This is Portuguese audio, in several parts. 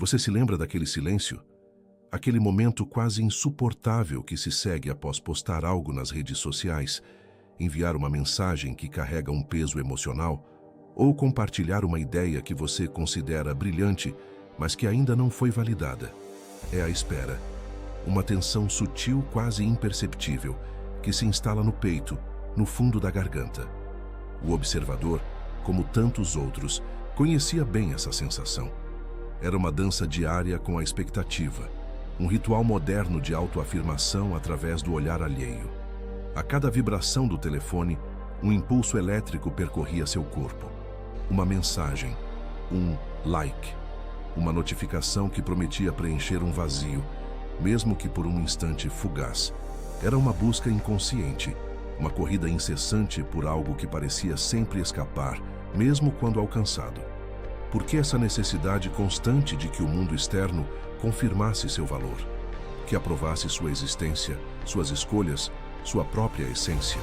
Você se lembra daquele silêncio? Aquele momento quase insuportável que se segue após postar algo nas redes sociais, enviar uma mensagem que carrega um peso emocional, ou compartilhar uma ideia que você considera brilhante, mas que ainda não foi validada. É a espera. Uma tensão sutil, quase imperceptível, que se instala no peito, no fundo da garganta. O observador, como tantos outros, conhecia bem essa sensação. Era uma dança diária com a expectativa, um ritual moderno de autoafirmação através do olhar alheio. A cada vibração do telefone, um impulso elétrico percorria seu corpo. Uma mensagem, um like, uma notificação que prometia preencher um vazio, mesmo que por um instante fugaz. Era uma busca inconsciente, uma corrida incessante por algo que parecia sempre escapar, mesmo quando alcançado. Por que essa necessidade constante de que o mundo externo confirmasse seu valor, que aprovasse sua existência, suas escolhas, sua própria essência?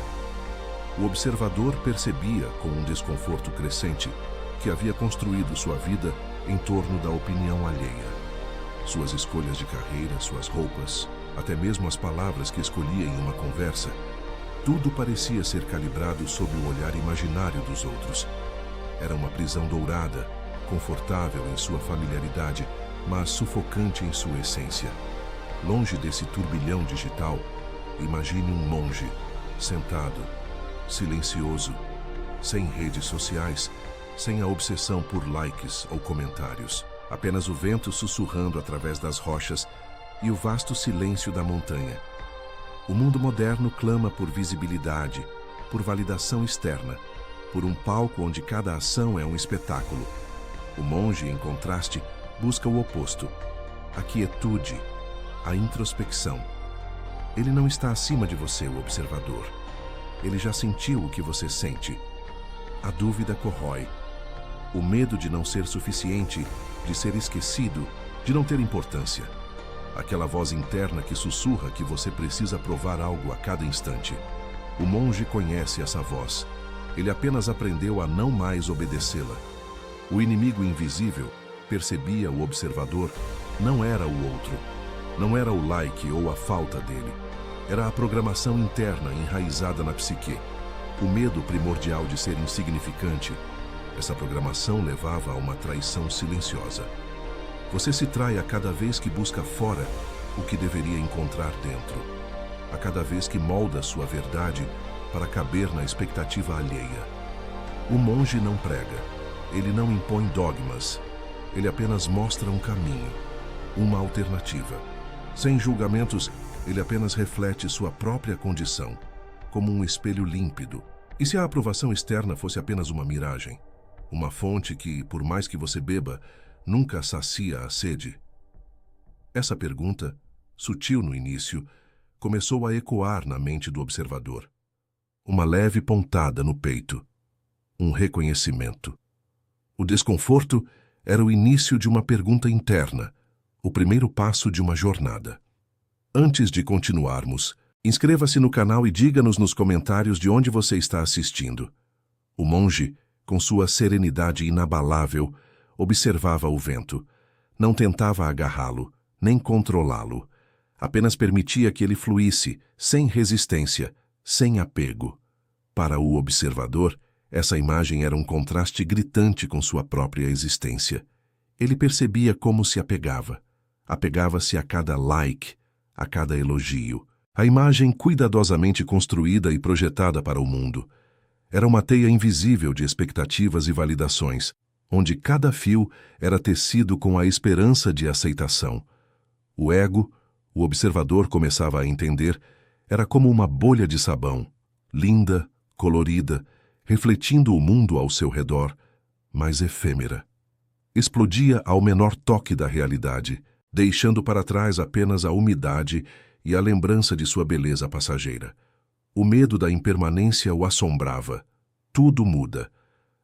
O observador percebia, com um desconforto crescente, que havia construído sua vida em torno da opinião alheia. Suas escolhas de carreira, suas roupas, até mesmo as palavras que escolhia em uma conversa, tudo parecia ser calibrado sob o olhar imaginário dos outros. Era uma prisão dourada, confortável em sua familiaridade, mas sufocante em sua essência. Longe desse turbilhão digital, imagine um monge, sentado, silencioso, sem redes sociais, sem a obsessão por likes ou comentários. Apenas o vento sussurrando através das rochas e o vasto silêncio da montanha. O mundo moderno clama por visibilidade, por validação externa, por um palco onde cada ação é um espetáculo. O monge, em contraste, busca o oposto, a quietude, a introspecção. Ele não está acima de você, o observador. Ele já sentiu o que você sente. A dúvida corrói. O medo de não ser suficiente, de ser esquecido, de não ter importância. Aquela voz interna que sussurra que você precisa provar algo a cada instante. O monge conhece essa voz. Ele apenas aprendeu a não mais obedecê-la. O inimigo invisível, percebia o observador, não era o outro. Não era o like ou a falta dele. Era a programação interna enraizada na psique. O medo primordial de ser insignificante. Essa programação levava a uma traição silenciosa. Você se trai a cada vez que busca fora o que deveria encontrar dentro. A cada vez que molda sua verdade para caber na expectativa alheia. O monge não prega. Ele não impõe dogmas. Ele apenas mostra um caminho, uma alternativa. Sem julgamentos, ele apenas reflete sua própria condição, como um espelho límpido. E se a aprovação externa fosse apenas uma miragem? Uma fonte que, por mais que você beba, nunca sacia a sede? Essa pergunta, sutil no início, começou a ecoar na mente do observador. Uma leve pontada no peito. Um reconhecimento. O desconforto era o início de uma pergunta interna, o primeiro passo de uma jornada. Antes de continuarmos, inscreva-se no canal e diga-nos nos comentários de onde você está assistindo. O monge, com sua serenidade inabalável, observava o vento. Não tentava agarrá-lo, nem controlá-lo. Apenas permitia que ele fluísse, sem resistência, sem apego. Para o observador, essa imagem era um contraste gritante com sua própria existência. Ele percebia como se apegava. Apegava-se a cada like, a cada elogio. A imagem cuidadosamente construída e projetada para o mundo. Era uma teia invisível de expectativas e validações, onde cada fio era tecido com a esperança de aceitação. O ego, o observador começava a entender, era como uma bolha de sabão, linda, colorida, refletindo o mundo ao seu redor, mas efêmera. Explodia ao menor toque da realidade, deixando para trás apenas a umidade e a lembrança de sua beleza passageira. O medo da impermanência o assombrava. Tudo muda.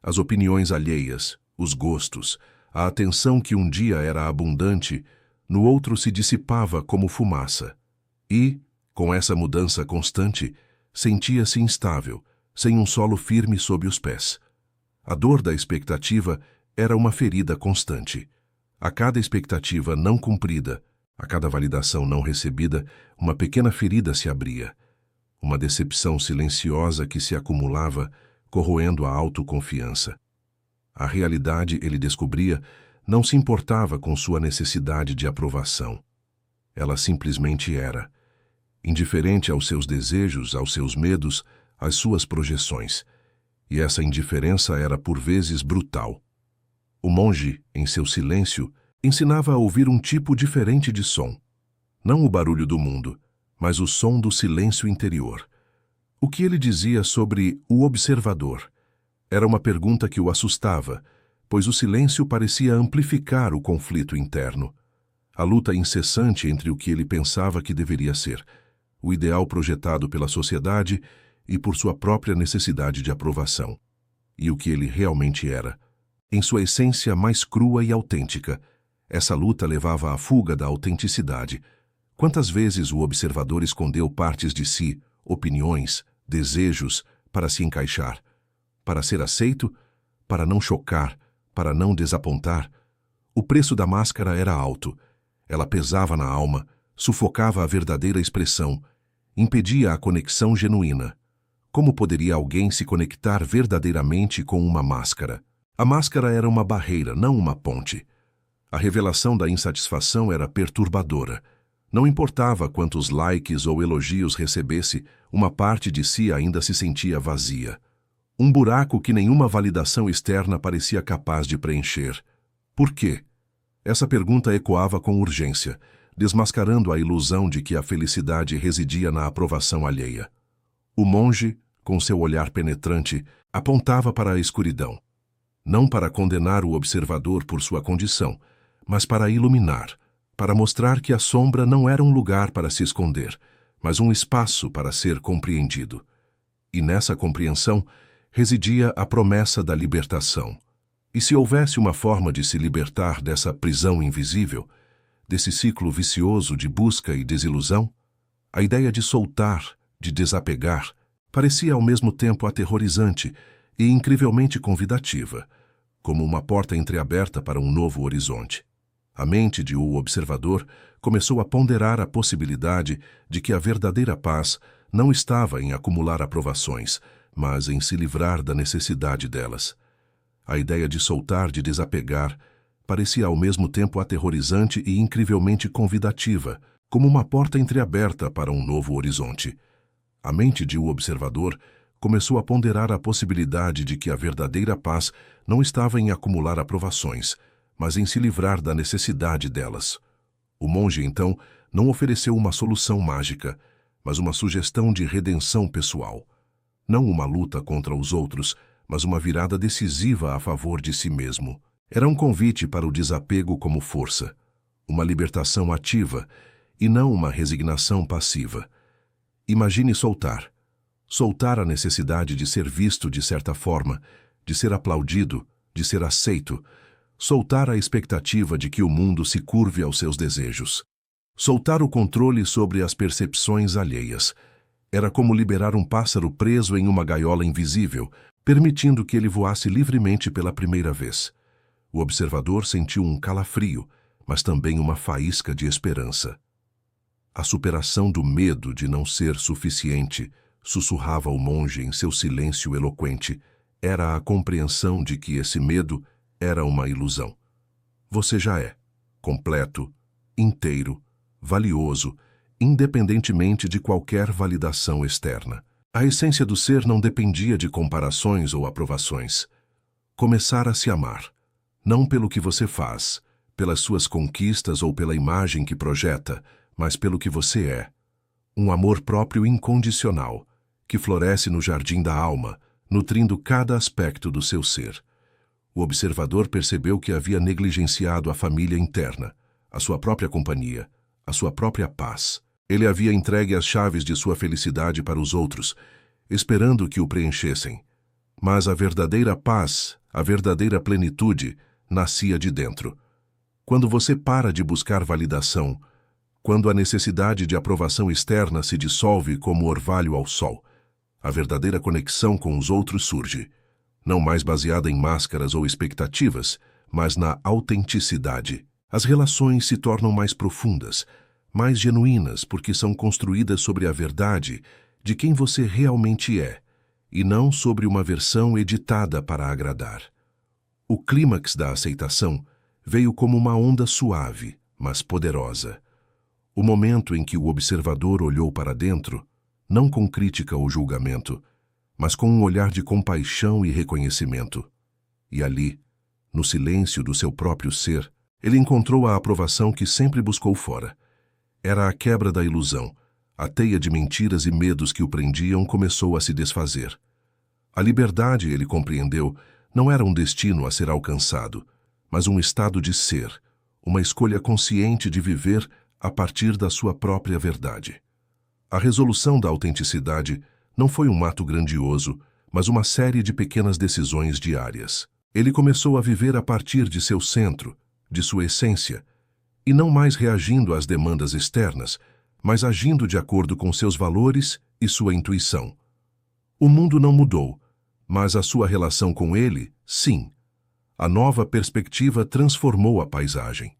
As opiniões alheias, os gostos, a atenção que um dia era abundante, no outro se dissipava como fumaça. E, com essa mudança constante, sentia-se instável, sem um solo firme sob os pés. A dor da expectativa era uma ferida constante. A cada expectativa não cumprida, a cada validação não recebida, uma pequena ferida se abria. Uma decepção silenciosa que se acumulava, corroendo a autoconfiança. A realidade, ele descobria, não se importava com sua necessidade de aprovação. Ela simplesmente era. Indiferente aos seus desejos, aos seus medos, às suas projeções. E essa indiferença era por vezes brutal. O monge, em seu silêncio, ensinava a ouvir um tipo diferente de som. Não o barulho do mundo, mas o som do silêncio interior. O que ele dizia sobre o observador? Era uma pergunta que o assustava, pois o silêncio parecia amplificar o conflito interno. A luta incessante entre o que ele pensava que deveria ser, o ideal projetado pela sociedade e por sua própria necessidade de aprovação, e o que ele realmente era. Em sua essência mais crua e autêntica, essa luta levava à fuga da autenticidade. Quantas vezes o observador escondeu partes de si, opiniões, desejos, para se encaixar, para ser aceito, para não chocar, para não desapontar? O preço da máscara era alto. Ela pesava na alma, sufocava a verdadeira expressão, impedia a conexão genuína. Como poderia alguém se conectar verdadeiramente com uma máscara? A máscara era uma barreira, não uma ponte. A revelação da insatisfação era perturbadora. Não importava quantos likes ou elogios recebesse, uma parte de si ainda se sentia vazia. Um buraco que nenhuma validação externa parecia capaz de preencher. Por quê? Essa pergunta ecoava com urgência, desmascarando a ilusão de que a felicidade residia na aprovação alheia. O monge, com seu olhar penetrante, apontava para a escuridão. Não para condenar o observador por sua condição, mas para iluminar, para mostrar que a sombra não era um lugar para se esconder, mas um espaço para ser compreendido. E nessa compreensão residia a promessa da libertação. E se houvesse uma forma de se libertar dessa prisão invisível, desse ciclo vicioso de busca e desilusão, a ideia de soltar, de desapegar, parecia ao mesmo tempo aterrorizante e incrivelmente convidativa, como uma porta entreaberta para um novo horizonte. A mente de o observador começou a ponderar a possibilidade de que a verdadeira paz não estava em acumular aprovações, mas em se livrar da necessidade delas. A ideia de soltar, de desapegar, parecia ao mesmo tempo aterrorizante e incrivelmente convidativa, como uma porta entreaberta para um novo horizonte. A mente de o observador começou a ponderar a possibilidade de que a verdadeira paz não estava em acumular aprovações, mas em se livrar da necessidade delas. O monge, então, não ofereceu uma solução mágica, mas uma sugestão de redenção pessoal. Não uma luta contra os outros, mas uma virada decisiva a favor de si mesmo. Era um convite para o desapego como força, uma libertação ativa e não uma resignação passiva. Imagine soltar. Soltar a necessidade de ser visto de certa forma, de ser aplaudido, de ser aceito. Soltar a expectativa de que o mundo se curve aos seus desejos. Soltar o controle sobre as percepções alheias. Era como liberar um pássaro preso em uma gaiola invisível, permitindo que ele voasse livremente pela primeira vez. O observador sentiu um calafrio, mas também uma faísca de esperança. A superação do medo de não ser suficiente, sussurrava o monge em seu silêncio eloquente, era a compreensão de que esse medo era uma ilusão. Você já é, completo, inteiro, valioso, independentemente de qualquer validação externa. A essência do ser não dependia de comparações ou aprovações. Começar a se amar, não pelo que você faz, pelas suas conquistas ou pela imagem que projeta, mas pelo que você é. Um amor próprio incondicional, que floresce no jardim da alma, nutrindo cada aspecto do seu ser. O observador percebeu que havia negligenciado a família interna, a sua própria companhia, a sua própria paz. Ele havia entregue as chaves de sua felicidade para os outros, esperando que o preenchessem. Mas a verdadeira paz, a verdadeira plenitude, nascia de dentro. Quando você para de buscar validação, quando a necessidade de aprovação externa se dissolve como orvalho ao sol, a verdadeira conexão com os outros surge, não mais baseada em máscaras ou expectativas, mas na autenticidade. As relações se tornam mais profundas, mais genuínas, porque são construídas sobre a verdade de quem você realmente é, e não sobre uma versão editada para agradar. O clímax da aceitação veio como uma onda suave, mas poderosa. O momento em que o observador olhou para dentro, não com crítica ou julgamento, mas com um olhar de compaixão e reconhecimento. E ali, no silêncio do seu próprio ser, ele encontrou a aprovação que sempre buscou fora. Era a quebra da ilusão. A teia de mentiras e medos que o prendiam começou a se desfazer. A liberdade, ele compreendeu, não era um destino a ser alcançado, mas um estado de ser, uma escolha consciente de viver a partir da sua própria verdade. A resolução da autenticidade não foi um ato grandioso, mas uma série de pequenas decisões diárias. Ele começou a viver a partir de seu centro, de sua essência, e não mais reagindo às demandas externas, mas agindo de acordo com seus valores e sua intuição. O mundo não mudou, mas a sua relação com ele, sim. A nova perspectiva transformou a paisagem.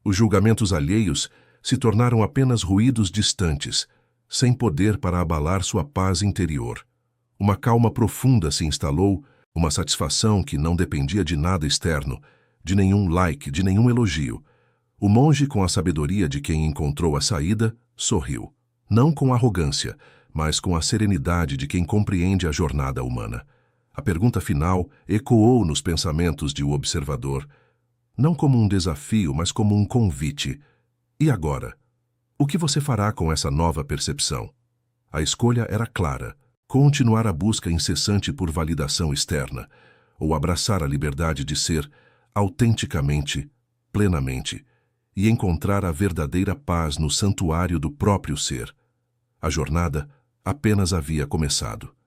Os julgamentos alheios se tornaram apenas ruídos distantes, sem poder para abalar sua paz interior. Uma calma profunda se instalou, uma satisfação que não dependia de nada externo, de nenhum like, de nenhum elogio. O monge, com a sabedoria de quem encontrou a saída, sorriu. Não com arrogância, mas com a serenidade de quem compreende a jornada humana. A pergunta final ecoou nos pensamentos de o observador, não como um desafio, mas como um convite. E agora? O que você fará com essa nova percepção? A escolha era clara: continuar a busca incessante por validação externa, ou abraçar a liberdade de ser autenticamente, plenamente, e encontrar a verdadeira paz no santuário do próprio ser. A jornada apenas havia começado.